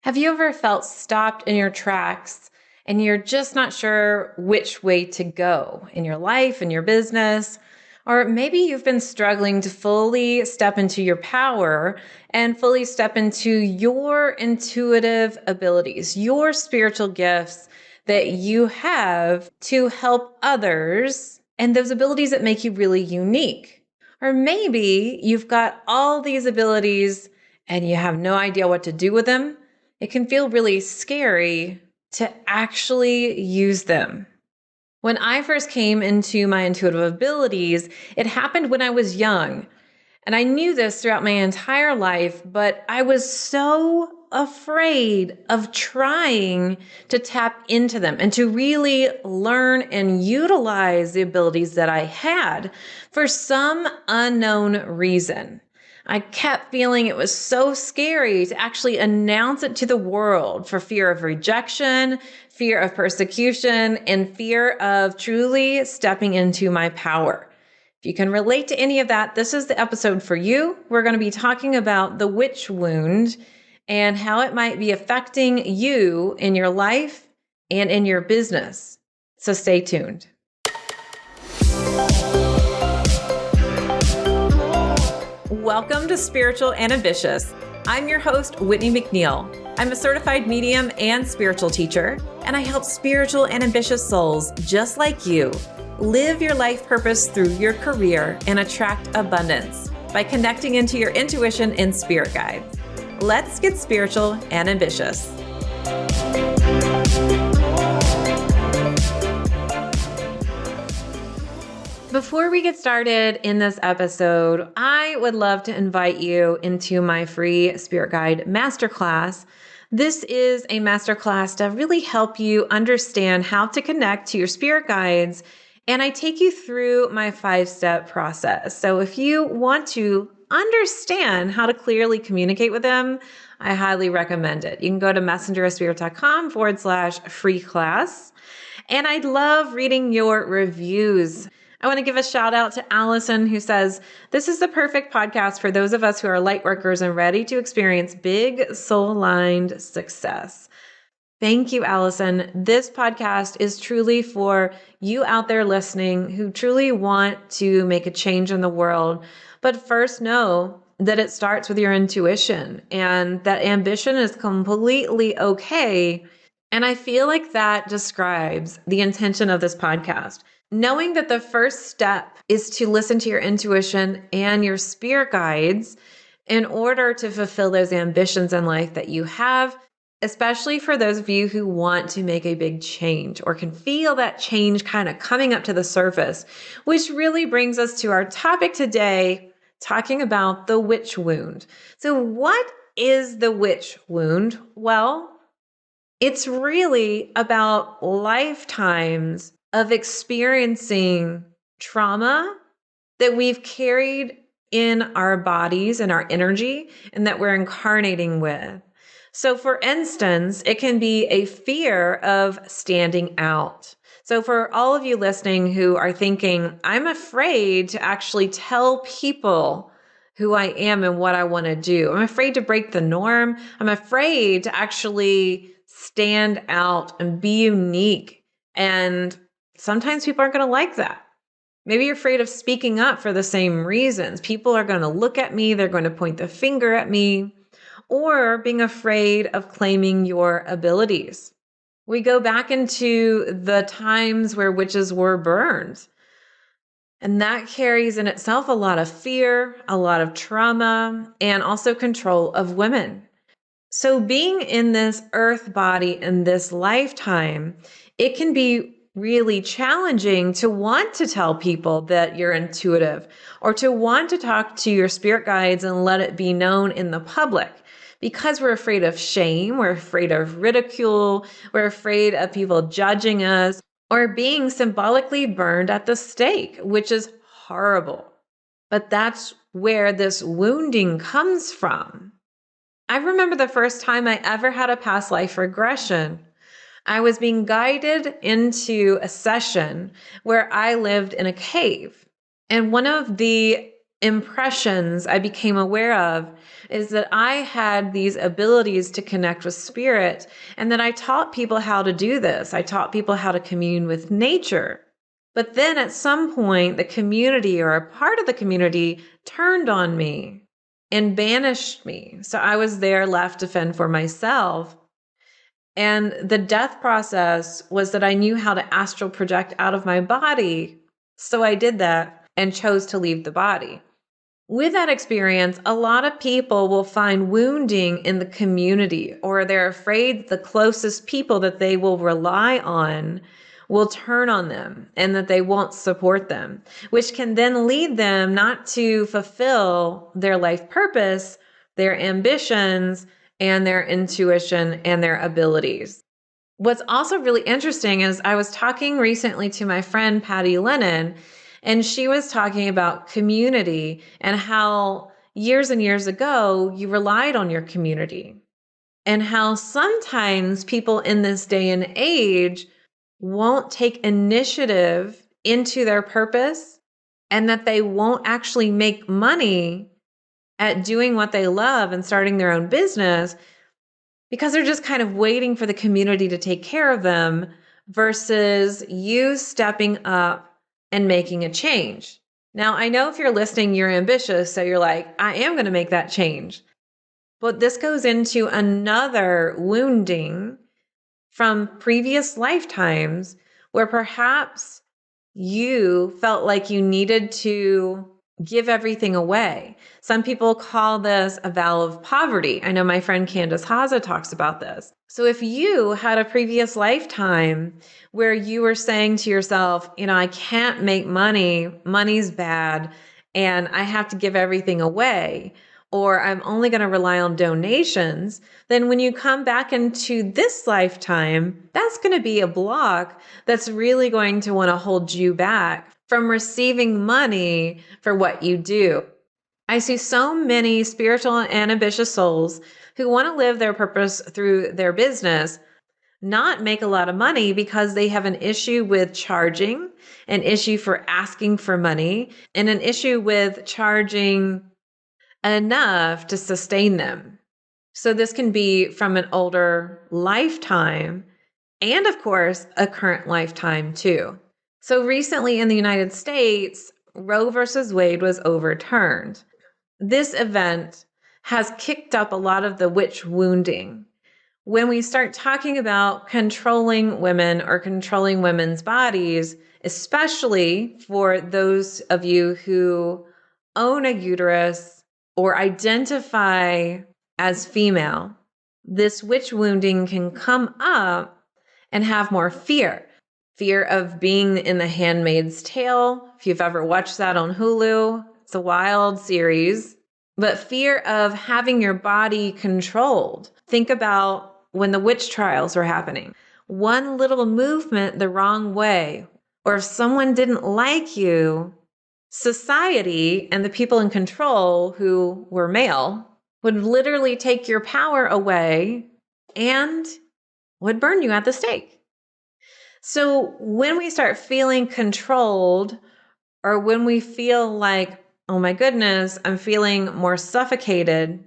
Have you ever felt stopped in your tracks and you're just not sure which way to go in your life, in your business? Or maybe you've been struggling to fully step into your power and fully step into your intuitive abilities, your spiritual gifts that you have to help others, and those abilities that make you really unique. Or maybe you've got all these abilities and you have no idea what to do with them. It can feel really scary to actually use them. When I first came into my intuitive abilities, it happened when I was young. And I knew this throughout my entire life, but I was so afraid of trying to tap into them and to really learn and utilize the abilities that I had for some unknown reason. I kept feeling it was so scary to actually announce it to the world for fear of rejection, fear of persecution, and fear of truly stepping into my power. If you can relate to any of that, this is the episode for you. We're going to be talking about the witch wound and how it might be affecting you in your life and in your business. So stay tuned. Welcome to Spiritual and Ambitious. I'm your host, Whitney McNeil. I'm a certified medium and spiritual teacher, and I help spiritual and ambitious souls just like you live your life purpose through your career and attract abundance by connecting into your intuition and spirit guides. Let's get spiritual and ambitious. Before we get started in this episode, I would love to invite you into my free Spirit Guide Masterclass. This is a masterclass to really help you understand how to connect to your spirit guides, and I take you through my 5-step process. So if you want to understand how to clearly communicate with them, I highly recommend it. You can go to messengerofspirit.com/free class. And I'd love reading your reviews. I want to give a shout out to Allison, who says, "This is the perfect podcast for those of us who are light workers and ready to experience big soul-aligned success." Thank you, Allison. This podcast is truly for you out there listening who truly want to make a change in the world. But first, know that it starts with your intuition and that ambition is completely okay. And I feel like that describes the intention of this podcast. Knowing that the first step is to listen to your intuition and your spirit guides in order to fulfill those ambitions in life that you have, especially for those of you who want to make a big change or can feel that change kind of coming up to the surface, which really brings us to our topic today, talking about the witch wound. So what is the witch wound? Well, it's really about lifetimes of experiencing trauma that we've carried in our bodies and our energy and that we're incarnating with. So for instance, it can be a fear of standing out. So for all of you listening who are thinking, I'm afraid to actually tell people who I am and what I want to do. I'm afraid to break the norm. I'm afraid to actually stand out and be unique. And sometimes people aren't going to like that. Maybe you're afraid of speaking up for the same reasons. People are going to look at me. They're going to point the finger at me, or being afraid of claiming your abilities. We go back into the times where witches were burned. And that carries in itself a lot of fear, a lot of trauma, and also control of women. So being in this earth body in this lifetime, it can be really challenging to want to tell people that you're intuitive or to want to talk to your spirit guides and let it be known in the public because we're afraid of shame, we're afraid of ridicule, we're afraid of people judging us or being symbolically burned at the stake, which is horrible. But that's where this wounding comes from. I remember the first time I ever had a past life regression. I was being guided into a session where I lived in a cave. And one of the impressions I became aware of is that I had these abilities to connect with spirit, and that I taught people how to do this. I taught people how to commune with nature. But then at some point, the community or a part of the community turned on me and banished me. So I was there left to fend for myself. And the death process was that I knew how to astral project out of my body. So I did that and chose to leave the body. With that experience, a lot of people will find wounding in the community, or they're afraid the closest people that they will rely on will turn on them and that they won't support them, which can then lead them not to fulfill their life purpose, their ambitions, and their intuition and their abilities. What's also really interesting is I was talking recently to my friend Patty Lennon, and she was talking about community and how years and years ago you relied on your community, and how sometimes people in this day and age won't take initiative into their purpose, and that they won't actually make money at doing what they love and starting their own business because they're just kind of waiting for the community to take care of them versus you stepping up and making a change. Now, I know if you're listening, you're ambitious, so you're like, I am going to make that change. But this goes into another wounding from previous lifetimes where perhaps you felt like you needed to give everything away. Some people call this a vow of poverty. I know my friend Candace Haza talks about this. So if you had a previous lifetime where you were saying to yourself, I can't make money, money's bad, and I have to give everything away, or I'm only going to rely on donations, then when you come back into this lifetime, that's going to be a block that's really going to want to hold you back from receiving money for what you do. I see so many spiritual and ambitious souls who want to live their purpose through their business, not make a lot of money because they have an issue with charging, an issue for asking for money, and an issue with charging enough to sustain them. So this can be from an older lifetime and, of course, a current lifetime too. So recently in the United States, Roe versus Wade was overturned. This event has kicked up a lot of the witch wounding. When we start talking about controlling women or controlling women's bodies, especially for those of you who own a uterus or identify as female, this witch wounding can come up and have more fear. Fear of being in The Handmaid's Tale. If you've ever watched that on Hulu, it's a wild series. But fear of having your body controlled. Think about when the witch trials were happening. One little movement the wrong way, or if someone didn't like you, society and the people in control who were male would literally take your power away and would burn you at the stake. So when we start feeling controlled, or when we feel like, oh my goodness, I'm feeling more suffocated,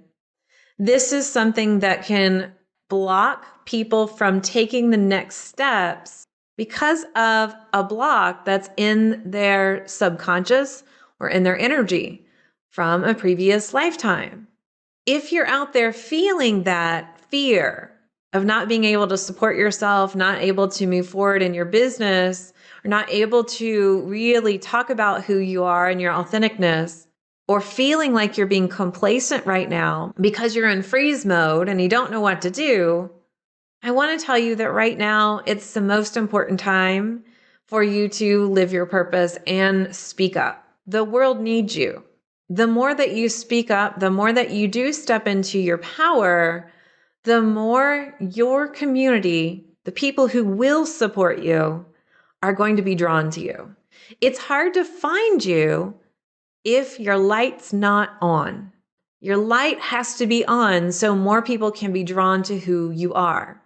this is something that can block people from taking the next steps because of a block that's in their subconscious or in their energy from a previous lifetime. If you're out there feeling that fear of not being able to support yourself, not able to move forward in your business, or not able to really talk about who you are and your authenticness, or feeling like you're being complacent right now because you're in freeze mode and you don't know what to do, I want to tell you that right now it's the most important time for you to live your purpose and speak up. The world needs you. The more that you speak up, the more that you do step into your power, the more your community, the people who will support you, are going to be drawn to you. It's hard to find you if your light's not on. Your light has to be on so more people can be drawn to who you are.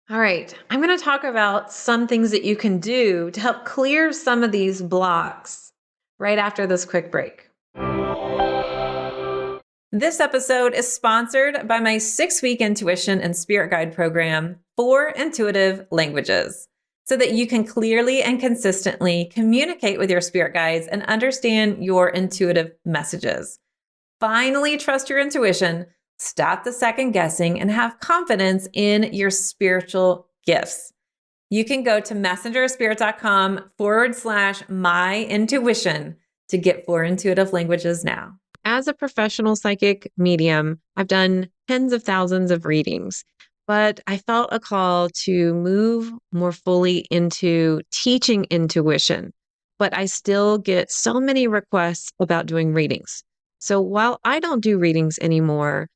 All right, I'm going to talk about some things that you can do to help clear some of these blocks right after this quick break. This episode is sponsored by my 6-week intuition and spirit guide program, 4 intuitive languages, so that you can clearly and consistently communicate with your spirit guides and understand your intuitive messages. Finally, trust your intuition, stop the second guessing, and have confidence in your spiritual gifts. You can go to messengerspirit.com/my intuition to get 4 intuitive languages now. As a professional psychic medium, I've done tens of thousands of readings, but I felt a call to move more fully into teaching intuition. But I still get so many requests about doing readings. So while I don't do readings anymore,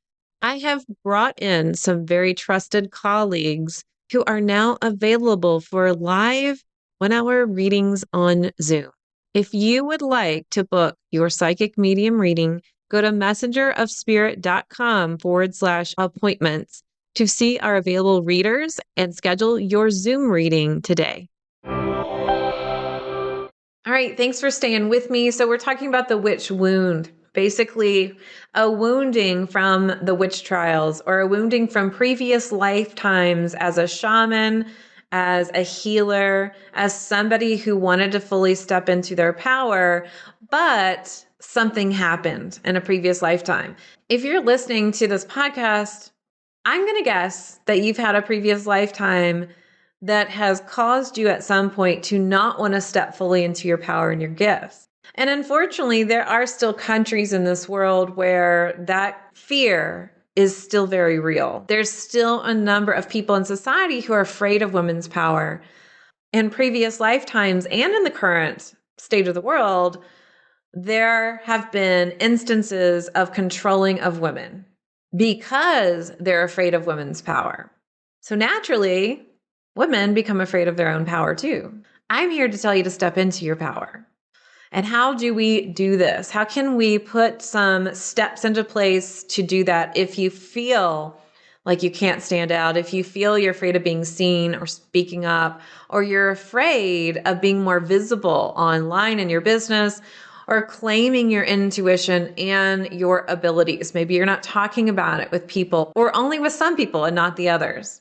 I have brought in some very trusted colleagues who are now available for live 1-hour readings on Zoom. If you would like to book your psychic medium reading, go to messengerofspirit.com/appointments to see our available readers and schedule your Zoom reading today. All right, thanks for staying with me. So we're talking about the witch wound, basically a wounding from the witch trials or a wounding from previous lifetimes as a shaman, as a healer, as somebody who wanted to fully step into their power, but something happened in a previous lifetime. If you're listening to this podcast, I'm going to guess that you've had a previous lifetime that has caused you at some point to not want to step fully into your power and your gifts. And unfortunately, there are still countries in this world where that fear is still very real. There's still a number of people in society who are afraid of women's power. In previous lifetimes and in the current state of the world, there have been instances of controlling of women because they're afraid of women's power. So naturally, women become afraid of their own power too. I'm here to tell you to step into your power. And how do we do this? How can we put some steps into place to do that if you feel like you can't stand out, if you feel you're afraid of being seen or speaking up, or you're afraid of being more visible online in your business, or claiming your intuition and your abilities? Maybe you're not talking about it with people or only with some people and not the others.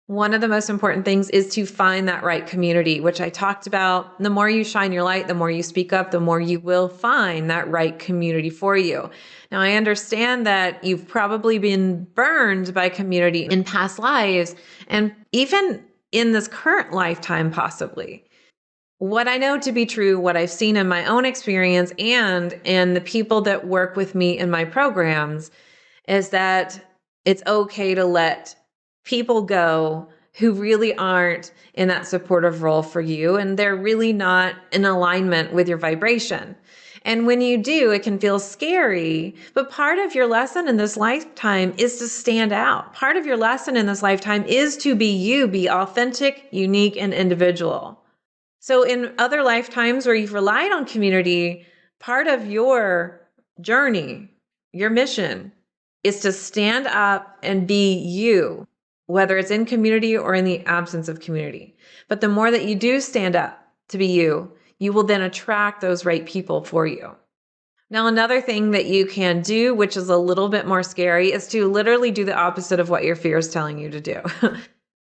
One of the most important things is to find that right community, which I talked about. The more you shine your light, the more you speak up, the more you will find that right community for you. Now, I understand that you've probably been burned by community in past lives and even in this current lifetime, possibly. What I know to be true, what I've seen in my own experience and in the people that work with me in my programs, is that it's okay to let people go who really aren't in that supportive role for you, and they're really not in alignment with your vibration. And when you do, it can feel scary, but part of your lesson in this lifetime is to stand out. Part of your lesson in this lifetime is to be you, be authentic, unique, and individual. So in other lifetimes where you've relied on community, part of your journey, your mission, is to stand up and be you, whether it's in community or in the absence of community. But the more that you do stand up to be you, you will then attract those right people for you. Now, another thing that you can do, which is a little bit more scary, is to literally do the opposite of what your fear is telling you to do.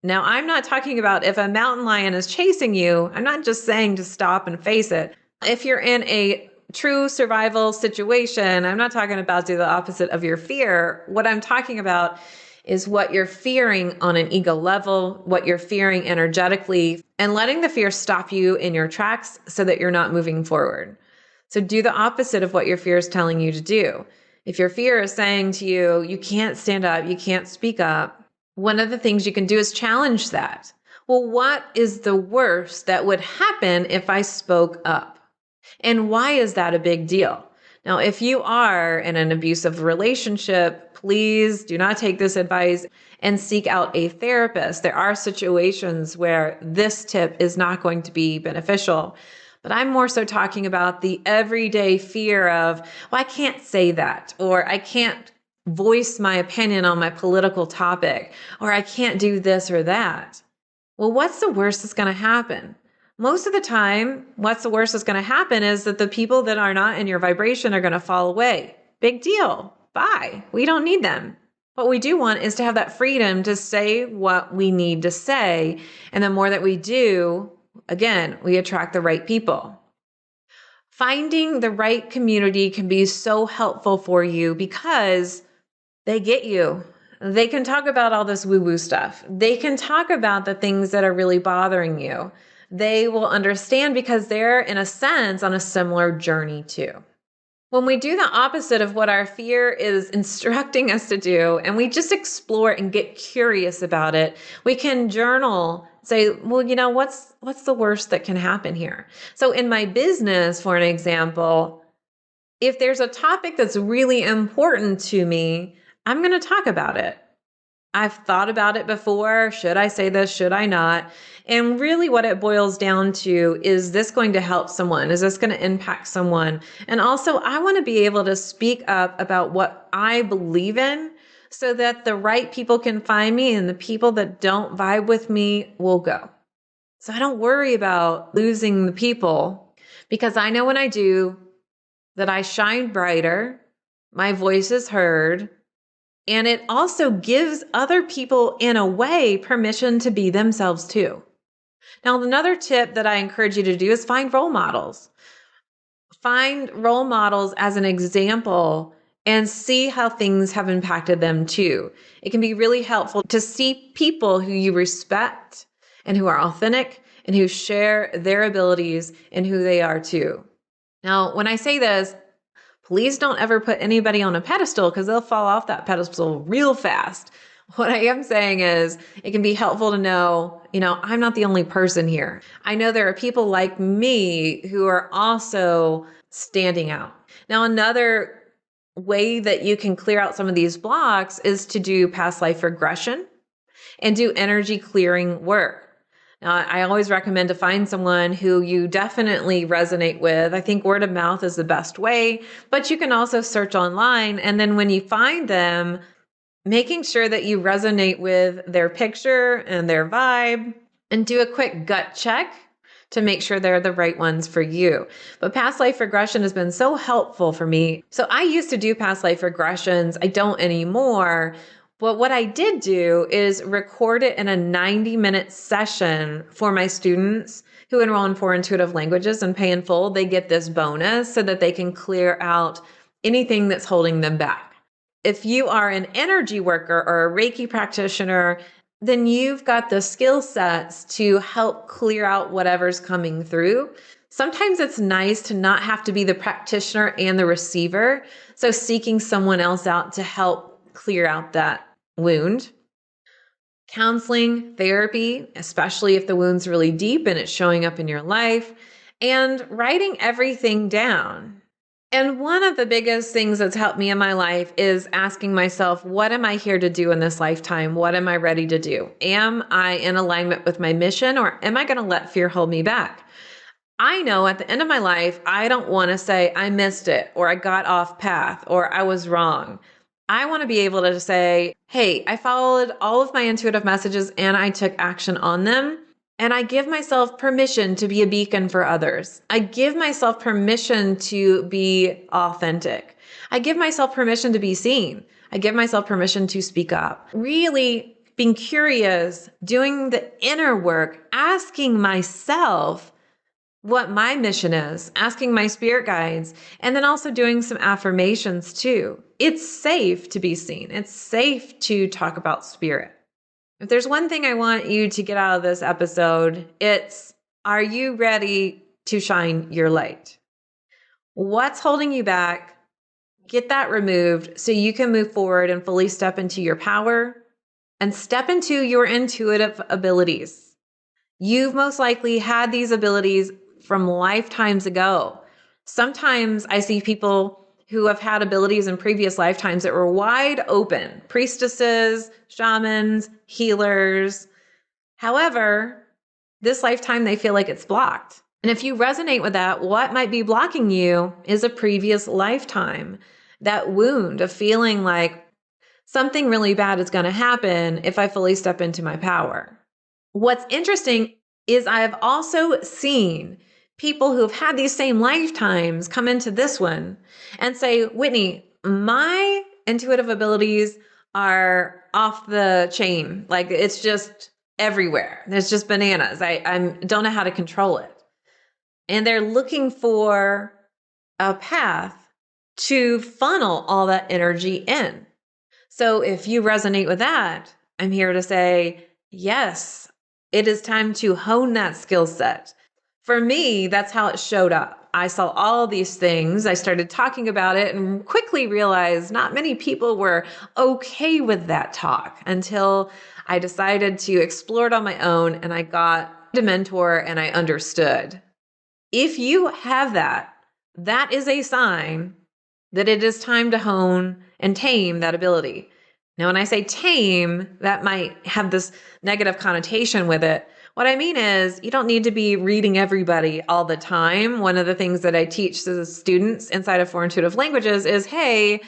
Now, I'm not talking about if a mountain lion is chasing you, I'm not just saying to stop and face it. If you're in a true survival situation, I'm not talking about do the opposite of your fear. What I'm talking about is what you're fearing on an ego level, what you're fearing energetically, and letting the fear stop you in your tracks so that you're not moving forward. So do the opposite of what your fear is telling you to do. If your fear is saying to you, you can't stand up, you can't speak up, one of the things you can do is challenge that. Well, what is the worst that would happen if I spoke up? And why is that a big deal? Now, if you are in an abusive relationship, please do not take this advice and seek out a therapist. There are situations where this tip is not going to be beneficial. But I'm more so talking about the everyday fear of, well, I can't say that, or I can't voice my opinion on my political topic, or I can't do this or that. Well, what's the worst that's going to happen? Most of the time, what's the worst that's going to happen is that the people that are not in your vibration are going to fall away. Big deal. bye. We don't need them. What we do want is to have that freedom to say what we need to say. And the more that we do, again, we attract the right people. Finding the right community can be so helpful for you because they get you. They can talk about all this woo-woo stuff. They can talk about the things that are really bothering you. They will understand because they're, in a sense, on a similar journey too. When we do the opposite of what our fear is instructing us to do, and we just explore and get curious about it, we can journal, say, well, what's the worst that can happen here? So in my business, for an example, if there's a topic that's really important to me, I'm going to talk about it. I've thought about it before. Should I say this? Should I not? And really what it boils down to is this going to help someone? Is this going to impact someone? And also I want to be able to speak up about what I believe in so that the right people can find me and the people that don't vibe with me will go. So I don't worry about losing the people because I know when I do that I shine brighter, my voice is heard, and it also gives other people, in a way, permission to be themselves too. Now, another tip that I encourage you to do is find role models. Find role models as an example and see how things have impacted them too. It can be really helpful to see people who you respect and who are authentic and who share their abilities and who they are too. Now, when I say this, please don't ever put anybody on a pedestal because they'll fall off that pedestal real fast. What I am saying is it can be helpful to know, I'm not the only person here. I know there are people like me who are also standing out. Now, another way that you can clear out some of these blocks is to do past life regression and do energy clearing work. Now, I always recommend to find someone who you definitely resonate with. I think word of mouth is the best way, but you can also search online. And then when you find them, making sure that you resonate with their picture and their vibe, and do a quick gut check to make sure they're the right ones for you. But past life regression has been so helpful for me. So I used to do past life regressions. I don't anymore. But what I did do is record it in a 90-minute session for my students who enroll in 4 intuitive languages and pay in full. They get this bonus so that they can clear out anything that's holding them back. If you are an energy worker or a Reiki practitioner, then you've got the skill sets to help clear out whatever's coming through. Sometimes it's nice to not have to be the practitioner and the receiver. So seeking someone else out to help clear out that wound. Counseling, therapy, especially if the wound's really deep and it's showing up in your life, and writing everything down. And one of the biggest things that's helped me in my life is asking myself, what am I here to do in this lifetime? What am I ready to do? Am I in alignment with my mission, or am I going to let fear hold me back? I know at the end of my life, I don't want to say I missed it, or I got off path, or I was wrong. I want to be able to say, hey, I followed all of my intuitive messages and I took action on them. And I give myself permission to be a beacon for others. I give myself permission to be authentic. I give myself permission to be seen. I give myself permission to speak up. Really being curious, doing the inner work, asking myself what my mission is, asking my spirit guides, and then also doing some affirmations too. It's safe to be seen. It's safe to talk about spirit. If there's one thing I want you to get out of this episode, it's, are you ready to shine your light? What's holding you back? Get that removed so you can move forward and fully step into your power and step into your intuitive abilities. You've most likely had these abilities from lifetimes ago. Sometimes I see people who have had abilities in previous lifetimes that were wide open, priestesses, shamans, healers. However, this lifetime, they feel like it's blocked. And if you resonate with that, what might be blocking you is a previous lifetime, that wound of feeling like something really bad is going to happen if I fully step into my power. What's interesting is I've also seen people who've had these same lifetimes come into this one and say, Whitney, my intuitive abilities are off the chain. Like it's just everywhere. There's just bananas. I don't know how to control it. And they're looking for a path to funnel all that energy in. So if you resonate with that, I'm here to say, yes, it is time to hone that skill set. For me, that's how it showed up. I saw all these things. I started talking about it and quickly realized not many people were okay with that talk until I decided to explore it on my own and I got a mentor and I understood. If you have that, that is a sign that it is time to hone and tame that ability. Now, when I say tame, that might have this negative connotation with it. What I mean is you don't need to be reading everybody all the time. One of the things that I teach to the students inside of Four Intuitive Languages is, hey,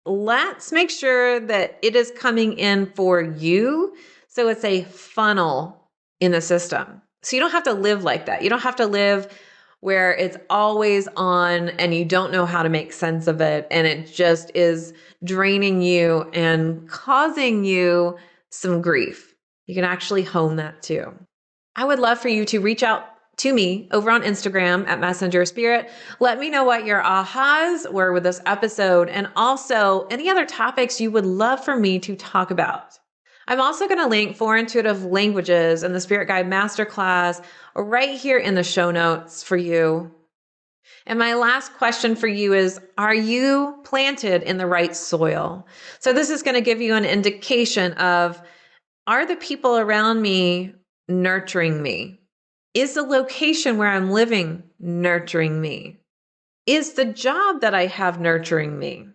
let's make sure that it is coming in for you. So it's a funnel in the system. So you don't have to live like that. You don't have to live where it's always on and you don't know how to make sense of it. And it just is draining you and causing you some grief. You can actually hone that too. I would love for you to reach out to me over on Instagram at Messenger Spirit. Let me know what your ahas were with this episode and also any other topics you would love for me to talk about. I'm also going to link Four Intuitive Languages and the Spirit Guide Masterclass right here in the show notes for you. And my last question for you is, are you planted in the right soil? So this is going to give you an indication of, are the people around me nurturing me? Is the location where I'm living nurturing me? Is the job that I have nurturing me?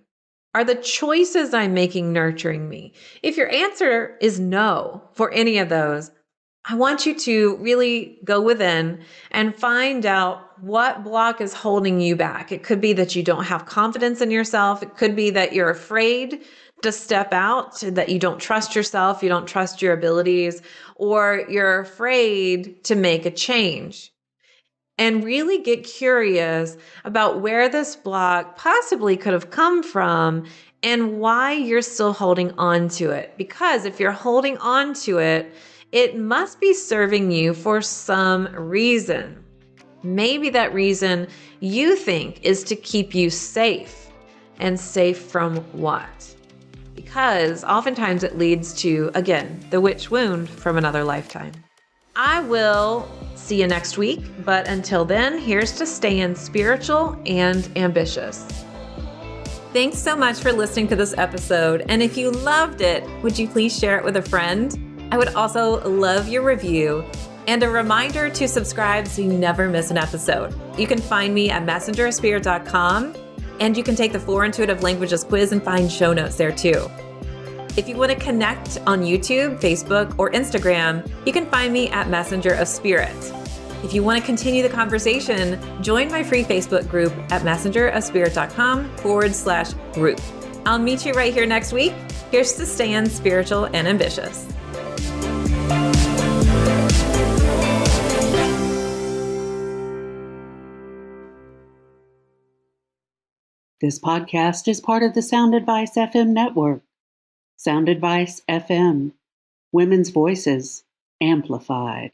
Are the choices I'm making nurturing me? If your answer is no for any of those, I want you to really go within and find out what block is holding you back. It could be that you don't have confidence in yourself. It could be that you're afraid to step out, that you don't trust yourself, you don't trust your abilities, or you're afraid to make a change. And really get curious about where this block possibly could have come from and why you're still holding on to it. Because if you're holding on to it, it must be serving you for some reason. Maybe that reason you think is to keep you safe. And safe from what? Because oftentimes it leads to, again, the witch wound from another lifetime. I will see you next week, but until then, here's to staying spiritual and ambitious. Thanks so much for listening to this episode. And if you loved it, would you please share it with a friend? I would also love your review and a reminder to subscribe so you never miss an episode. You can find me at messengerofspirit.com, and you can take the Four Intuitive Languages quiz and find show notes there too. If you want to connect on YouTube, Facebook, or Instagram, you can find me at Messenger of Spirit. If you want to continue the conversation, join my free Facebook group at messengerofspirit.com/group. I'll meet you right here next week. Here's to staying spiritual and ambitious. This podcast is part of the Sound Advice FM network. Sound Advice FM. Women's voices amplified.